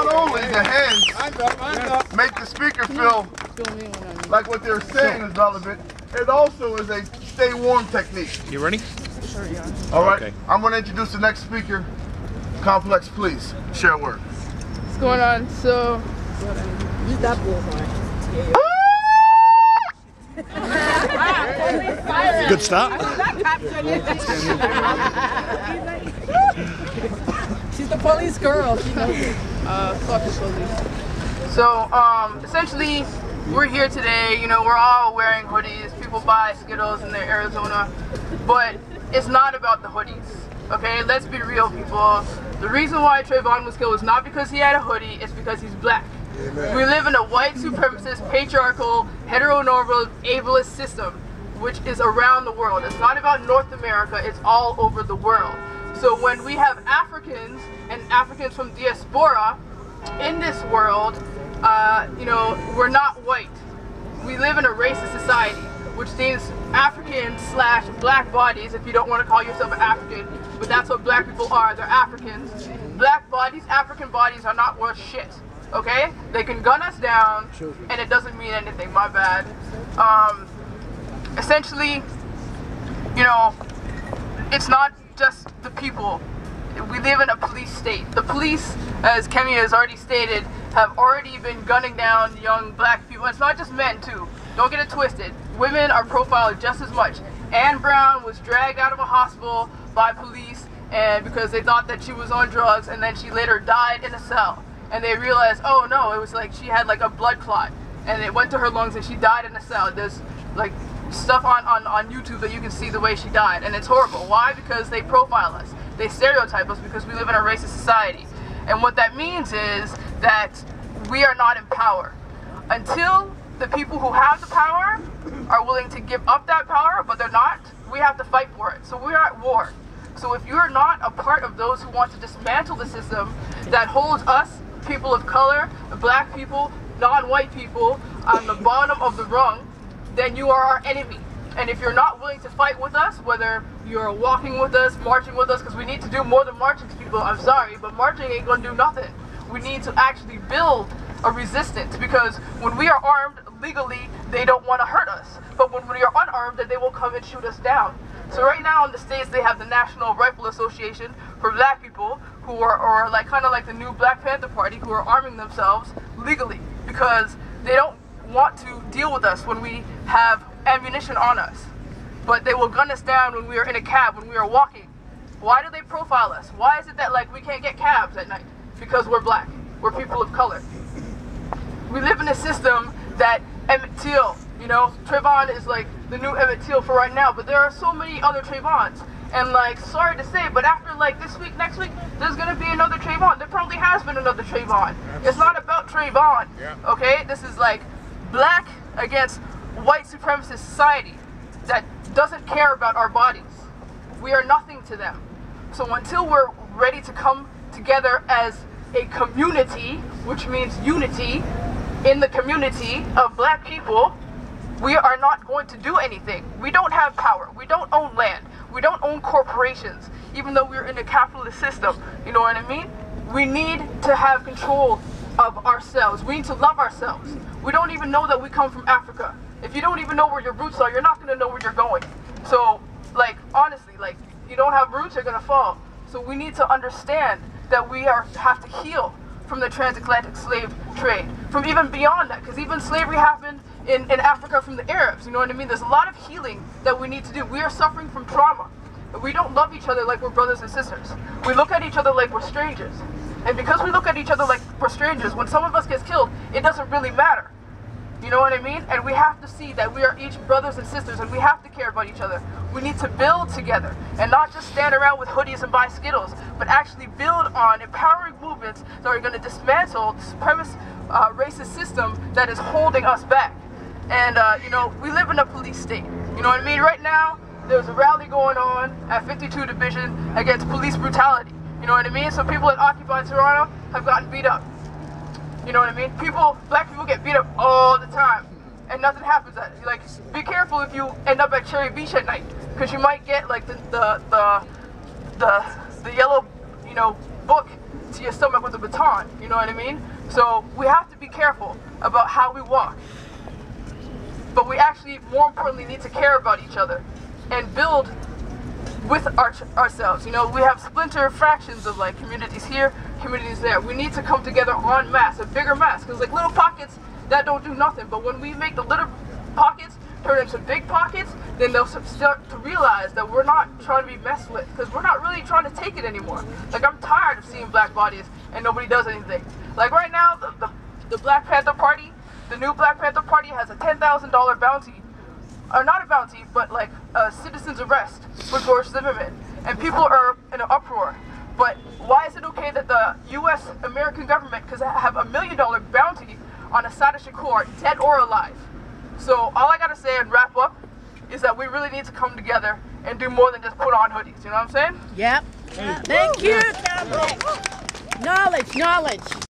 not only the hands make the speaker feel like what they're saying is relevant, it also is a stay warm technique. You ready? Sure, yeah. All right, okay. I'm going to introduce the next speaker. Kalmplex, please share a word. What's going on? So, Use that bullhorn. Good start. She's the police girl. She knows it. fuck the police. So, essentially, we're here today. You know, we're all wearing hoodies. People buy Skittles in their Arizona, but it's not about the hoodies. Okay, let's be real, people. The reason why Trayvon was killed was not because he had a hoodie, it's because he's black. Amen. We live in a white supremacist, patriarchal, heteronormative, ableist system, which is around the world. It's not about North America, it's all over the world. So when we have Africans and Africans from diaspora in this world, you know, we're not white. We live in a racist society, which means African/black bodies, if you don't want to call yourself an African, but that's what black people are, they're Africans. Black bodies, African bodies are not worth shit, okay? They can gun us down, and it doesn't mean anything, my bad. Essentially, you know, it's not just the people. We live in a police state. The police, as Kemi has already stated, have already been gunning down young black people. It's not just men, too. Don't get it twisted. Women are profiled just as much. Ann Brown was dragged out of a hospital by police and because they thought that she was on drugs, and then she later died in a cell. And they realized, oh no, it was like she had like a blood clot, and it went to her lungs and she died in a cell. There's like stuff on YouTube that you can see the way she died, and it's horrible. Why? Because they profile us. They stereotype us because we live in a racist society. And what that means is that we are not in power. Until the people who have the power are willing to give up that power, but they're not, we have to fight for it. So we're at war. So if you're not a part of those who want to dismantle the system that holds us, people of color, black people, non-white people, on the bottom of the rung, then you are our enemy. And if you're not willing to fight with us, whether you're walking with us, marching with us, because we need to do more than marching, people, I'm sorry, but marching ain't gonna do nothing. We need to actually build a resistance, because when we are armed legally, they don't want to hurt us. But when we are unarmed, then they will come and shoot us down. So right now in the States, they have the National Rifle Association for black people who are like kind of like the new Black Panther Party, who are arming themselves legally because they don't want to deal with us when we have ammunition on us. But they will gun us down when we are in a cab, when we are walking. Why do they profile us? Why is it that like we can't get cabs at night? Because we're black. We're people of color. We live in a system that Emmett Till, you know, Trayvon is like the new Emmett Till for right now, but there are so many other Trayvons. And like, sorry to say, but after like this week, next week, there's gonna be another Trayvon. There probably has been another Trayvon. It's not about Trayvon, okay? This is like black against white supremacist society that doesn't care about our bodies. We are nothing to them. So until we're ready to come together as a community, which means unity in the community of black people, we are not going to do anything. We don't have power. We don't own land. We don't own corporations, even though we're in a capitalist system. You know what I mean? We need to have control of ourselves. We need to love ourselves. We don't even know that we come from Africa. If you don't even know where your roots are, you're not going to know where you're going. So, like, honestly, like, you don't have roots, you're going to fall. So we need to understand that we have to heal from the transatlantic slave trade, from even beyond that, because even slavery happened in Africa from the Arabs, you know what I mean? There's a lot of healing that we need to do. We are suffering from trauma. We don't love each other like we're brothers and sisters. We look at each other like we're strangers. And because we look at each other like we're strangers, when some of us gets killed, it doesn't really matter. You know what I mean? And we have to see that we are each brothers and sisters, and we have to care about each other. We need to build together, and not just stand around with hoodies and buy Skittles, but actually build on empowering movements that are going to dismantle this racist system that is holding us back. And, you know, we live in a police state. You know what I mean? Right now, there's a rally going on at 52 Division against police brutality. You know what I mean? So people that occupy Toronto have gotten beat up. You know what I mean? Black people get beat up all the time, and nothing happens at it. Like, be careful if you end up at Cherry Beach at night, because you might get like the yellow, you book to your stomach with a baton, you know what I mean? So we have to be careful about how we walk. But we actually, more importantly, need to care about each other and build with ourselves. We have splinter fractions of like communities here, communities there. We need to come together en masse, a bigger mass, because like little pockets that don't do nothing. But when we make the little pockets turn into big pockets, then they'll start to realize that we're not trying to be messed with, because we're not really trying to take it anymore. Like, I'm tired of seeing black bodies and nobody does anything. Like right now, the Black Panther Party, the new Black Panther Party has a $10,000 bounty, or not a bounty, but like a citizen's arrest for George Zimmerman, and people are in an uproar. But why is it okay that the U.S. American government could have $1 million bounty on Assata Shakur, dead or alive? So all I gotta say and wrap up is that we really need to come together and do more than just put on hoodies. You know what I'm saying? Yep. Thank you, Kalmplex. Knowledge.